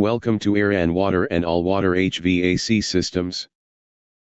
Welcome to Air and Water and All-Water HVAC Systems.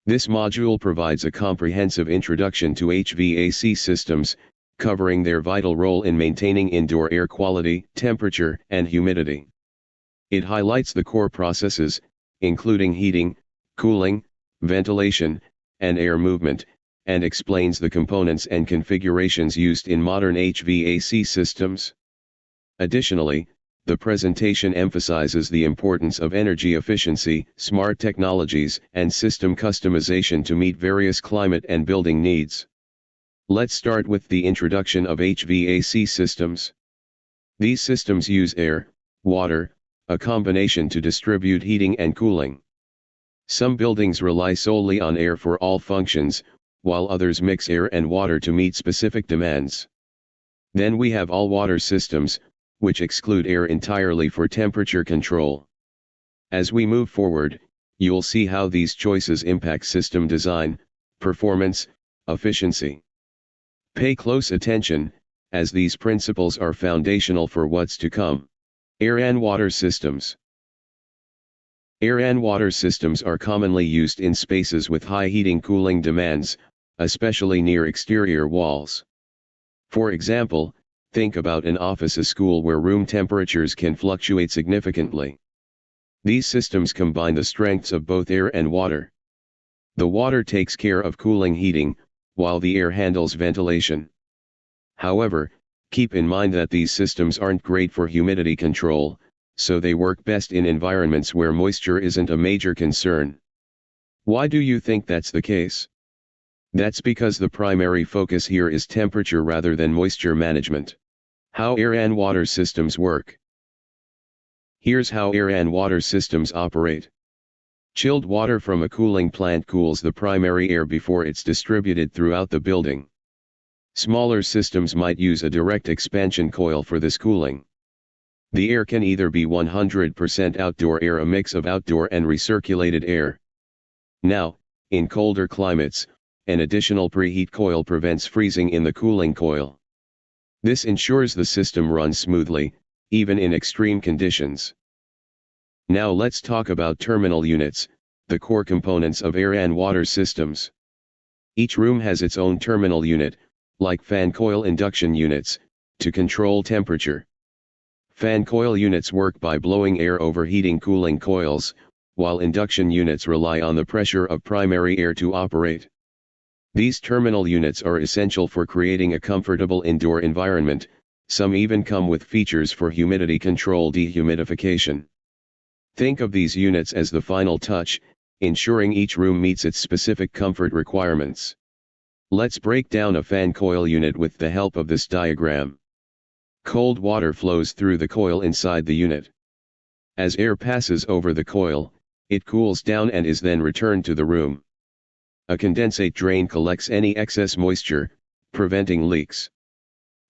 This module provides a comprehensive introduction to HVAC systems, covering their vital role in maintaining indoor air quality, temperature, and humidity. It highlights the core processes, including heating, cooling, ventilation, and air movement, and explains the components and configurations used in modern HVAC systems. Additionally, the presentation emphasizes the importance of energy efficiency, smart technologies, and system customization to meet various climate and building needs. Let's start with the introduction of HVAC systems. These systems use air, water, a combination to distribute heating and cooling. Some buildings rely solely on air for all functions, while others mix air and water to meet specific demands. Then we have all-water systems, which exclude air entirely for temperature control. As we move forward, you'll see how these choices impact system design, performance, efficiency. Pay close attention, as these principles are foundational for what's to come. Air and water systems. Air and water systems are commonly used in spaces with high heating-cooling demands, especially near exterior walls. For example, think about an office or school where room temperatures can fluctuate significantly. These systems combine the strengths of both air and water. The water takes care of cooling heating, while the air handles ventilation. However, keep in mind that these systems aren't great for humidity control, so they work best in environments where moisture isn't a major concern. Why do you think that's the case? That's because the primary focus here is temperature rather than moisture management. How air and water systems work. Here's how air and water systems operate. Chilled water from a cooling plant cools the primary air before it's distributed throughout the building. Smaller systems might use a direct expansion coil for this cooling. The air can either be 100% outdoor air, a mix of outdoor and recirculated air. Now, in colder climates, an additional preheat coil prevents freezing in the cooling coil. This ensures the system runs smoothly, even in extreme conditions. Now let's talk about terminal units, the core components of air and water systems. Each room has its own terminal unit, like fan coil induction units, to control temperature. Fan coil units work by blowing air over heating cooling coils, while induction units rely on the pressure of primary air to operate. These terminal units are essential for creating a comfortable indoor environment. Some even come with features for humidity control dehumidification. Think of these units as the final touch, ensuring each room meets its specific comfort requirements. Let's break down a fan coil unit with the help of this diagram. Cold water flows through the coil inside the unit. As air passes over the coil, it cools down and is then returned to the room. A condensate drain collects any excess moisture, preventing leaks.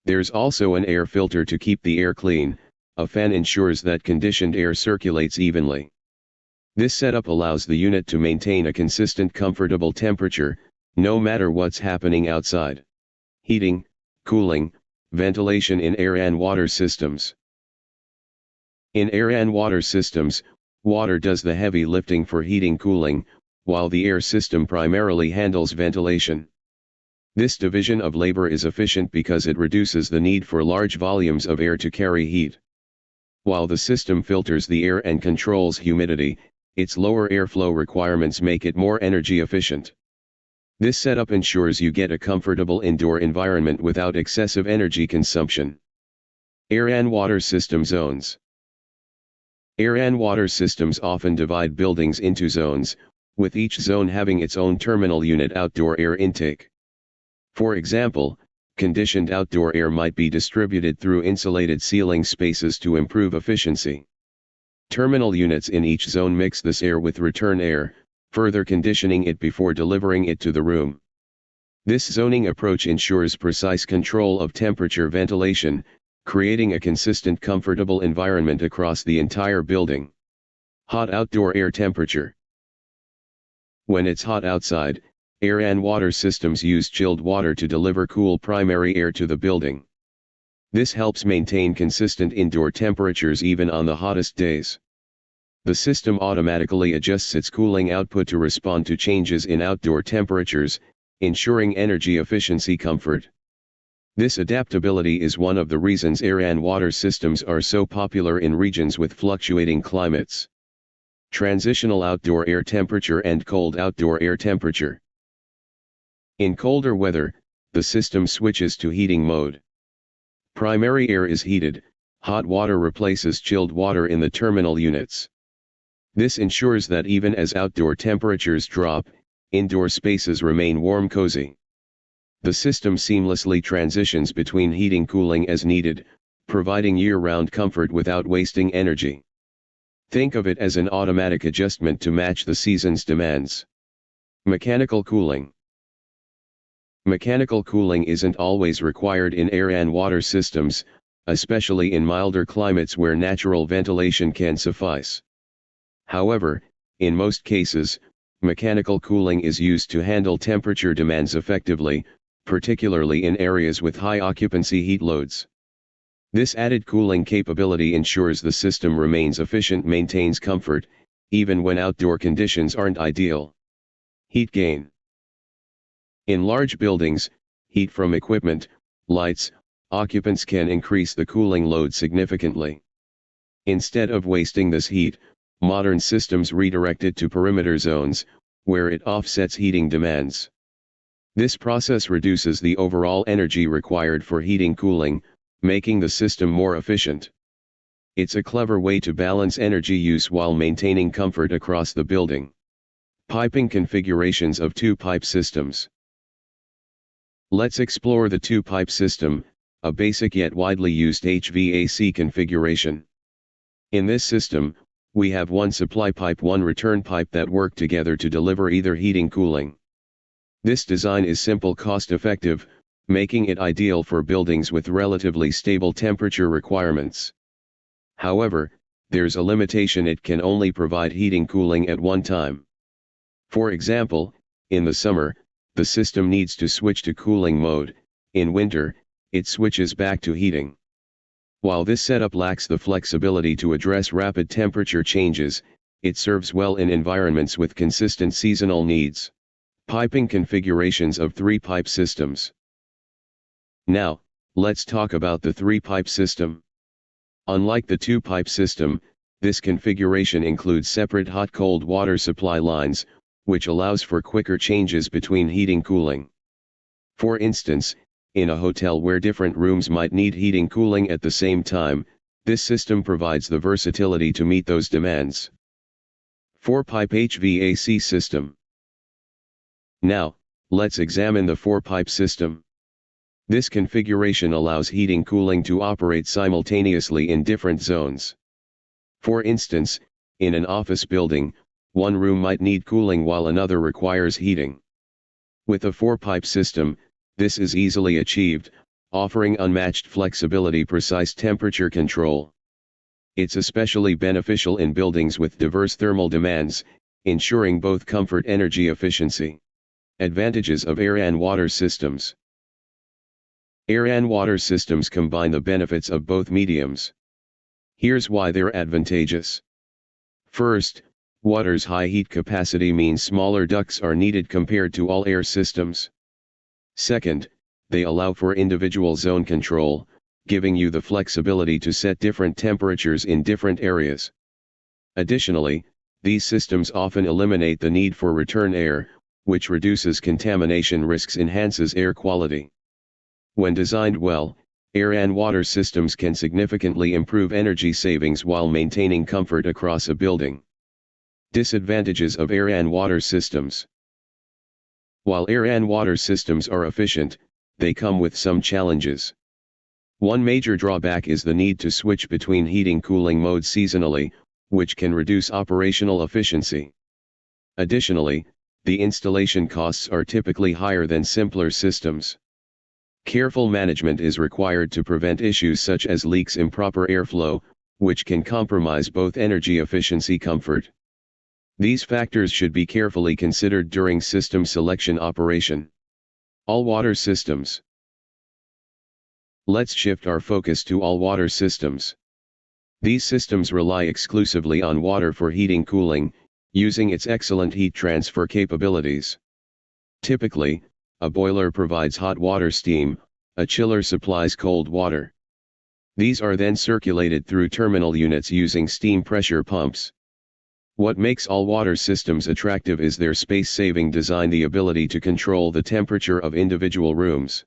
There's also an air filter to keep the air clean. A fan ensures that conditioned air circulates evenly. This setup allows the unit to maintain a consistent, comfortable temperature, no matter what's happening outside. Heating, cooling, ventilation in air and water systems. In air and water systems, water does the heavy lifting for heating cooling, while the air system primarily handles ventilation. This division of labor is efficient because it reduces the need for large volumes of air to carry heat. While the system filters the air and controls humidity, its lower airflow requirements make it more energy efficient. This setup ensures you get a comfortable indoor environment without excessive energy consumption. Air and water system zones. Air and water systems often divide buildings into zones, with each zone having its own terminal unit outdoor air intake. For example, conditioned outdoor air might be distributed through insulated ceiling spaces to improve efficiency. Terminal units in each zone mix this air with return air, further conditioning it before delivering it to the room. This zoning approach ensures precise control of temperature ventilation, creating a consistent, comfortable environment across the entire building. Hot outdoor air temperature. When it's hot outside, air and water systems use chilled water to deliver cool primary air to the building. This helps maintain consistent indoor temperatures even on the hottest days. The system automatically adjusts its cooling output to respond to changes in outdoor temperatures, ensuring energy efficiency comfort. This adaptability is one of the reasons air and water systems are so popular in regions with fluctuating climates. Transitional outdoor air temperature and cold outdoor air temperature. In colder weather, the system switches to heating mode. Primary air is heated, hot water replaces chilled water in the terminal units. This ensures that even as outdoor temperatures drop, indoor spaces remain warm cozy. The system seamlessly transitions between heating-cooling as needed, providing year-round comfort without wasting energy. Think of it as an automatic adjustment to match the season's demands. Mechanical cooling. Mechanical cooling isn't always required in air and water systems, especially in milder climates where natural ventilation can suffice. However, in most cases, mechanical cooling is used to handle temperature demands effectively, particularly in areas with high occupancy heat loads. This added cooling capability ensures the system remains efficient, maintains comfort, even when outdoor conditions aren't ideal. Heat gain. In large buildings, heat from equipment, lights, occupants can increase the cooling load significantly. Instead of wasting this heat, modern systems redirect it to perimeter zones, where it offsets heating demands. This process reduces the overall energy required for heating-cooling, making the system more efficient. It's a clever way to balance energy use while maintaining comfort across the building. Piping configurations of two-pipe systems. Let's explore the two-pipe system, a basic yet widely used HVAC configuration. In this system, we have one supply pipe, one return pipe that work together to deliver either heating-cooling. This design is simple, cost-effective, making it ideal for buildings with relatively stable temperature requirements. However, there's a limitation: it can only provide heating-cooling at one time. For example, in the summer, the system needs to switch to cooling mode. In winter, it switches back to heating. While this setup lacks the flexibility to address rapid temperature changes, it serves well in environments with consistent seasonal needs. Piping configurations of three-pipe systems. Now, let's talk about the three-pipe system. Unlike the two-pipe system, this configuration includes separate hot-cold water supply lines, which allows for quicker changes between heating-cooling. For instance, in a hotel where different rooms might need heating-cooling at the same time, this system provides the versatility to meet those demands. Four-pipe HVAC system. Now, let's examine the four-pipe system. This configuration allows heating-cooling to operate simultaneously in different zones. For instance, in an office building, one room might need cooling while another requires heating. With a four-pipe system, this is easily achieved, offering unmatched flexibility, precise temperature control. It's especially beneficial in buildings with diverse thermal demands, ensuring both comfort and energy efficiency. Advantages of air and water systems. Air and water systems combine the benefits of both mediums. Here's why they're advantageous. First, water's high heat capacity means smaller ducts are needed compared to all air systems. Second, they allow for individual zone control, giving you the flexibility to set different temperatures in different areas. Additionally, these systems often eliminate the need for return air, which reduces contamination risks, enhances air quality. When designed well, air and water systems can significantly improve energy savings while maintaining comfort across a building. Disadvantages of air and water systems. While air and water systems are efficient, they come with some challenges. One major drawback is the need to switch between heating-cooling modes seasonally, which can reduce operational efficiency. Additionally, the installation costs are typically higher than simpler systems. Careful management is required to prevent issues such as leaks, improper airflow, which can compromise both energy efficiency and comfort. These factors should be carefully considered during system selection operation. All-water systems. Let's shift our focus to all-water systems. These systems rely exclusively on water for heating cooling, using its excellent heat transfer capabilities. Typically, a boiler provides hot water steam, a chiller supplies cold water. These are then circulated through terminal units using steam pressure pumps. What makes all-water systems attractive is their space-saving design, the ability to control the temperature of individual rooms.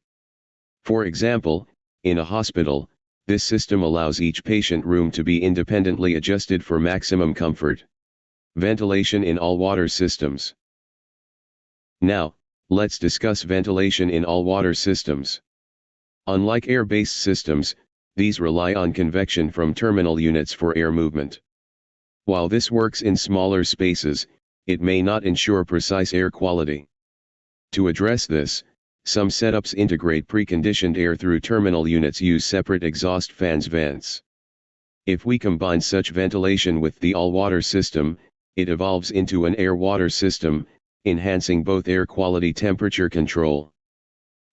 For example, in a hospital, this system allows each patient room to be independently adjusted for maximum comfort. Ventilation in all-water systems. Now, let's discuss ventilation in all-water systems. Unlike air-based systems, these rely on convection from terminal units for air movement. While this works in smaller spaces, it may not ensure precise air quality. To address this, some setups integrate preconditioned air through terminal units, use separate exhaust fans vents. If we combine such ventilation with the all-water system, it evolves into an air-water system, enhancing both air quality temperature control.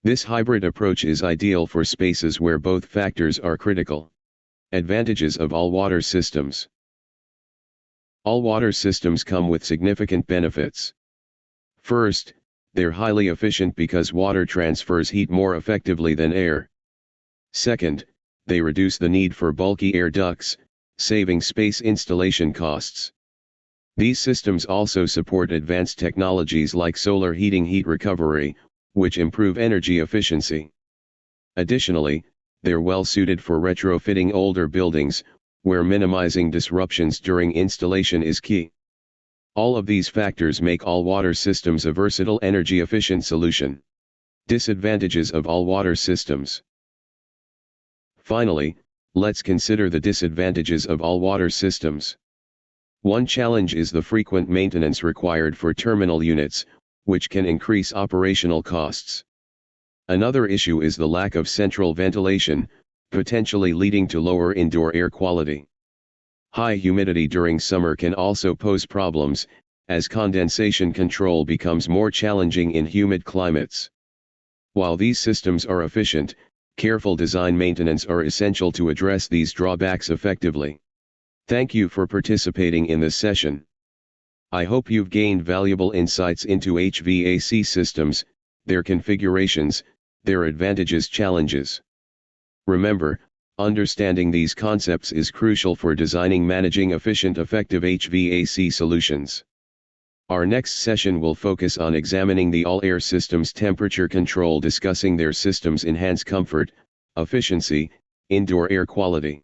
This hybrid approach is ideal for spaces where both factors are critical. Advantages of all-water systems. All-water systems come with significant benefits. First, they're highly efficient because water transfers heat more effectively than air. Second, they reduce the need for bulky air ducts, saving space installation costs. These systems also support advanced technologies like solar heating, heat recovery, which improve energy efficiency. Additionally, they're well suited for retrofitting older buildings, where minimizing disruptions during installation is key. All of these factors make all-water systems a versatile, energy-efficient solution. Disadvantages of all-water systems. Finally, let's consider the disadvantages of all-water systems. One challenge is the frequent maintenance required for terminal units, which can increase operational costs. Another issue is the lack of central ventilation, potentially leading to lower indoor air quality. High humidity during summer can also pose problems, as condensation control becomes more challenging in humid climates. While these systems are efficient, careful design maintenance are essential to address these drawbacks effectively. Thank you for participating in this session. I hope you've gained valuable insights into HVAC systems, their configurations, their advantages, challenges. Remember, understanding these concepts is crucial for designing, managing efficient, effective HVAC solutions. Our next session will focus on examining the all-air systems temperature control, discussing their systems enhance comfort, efficiency, indoor air quality.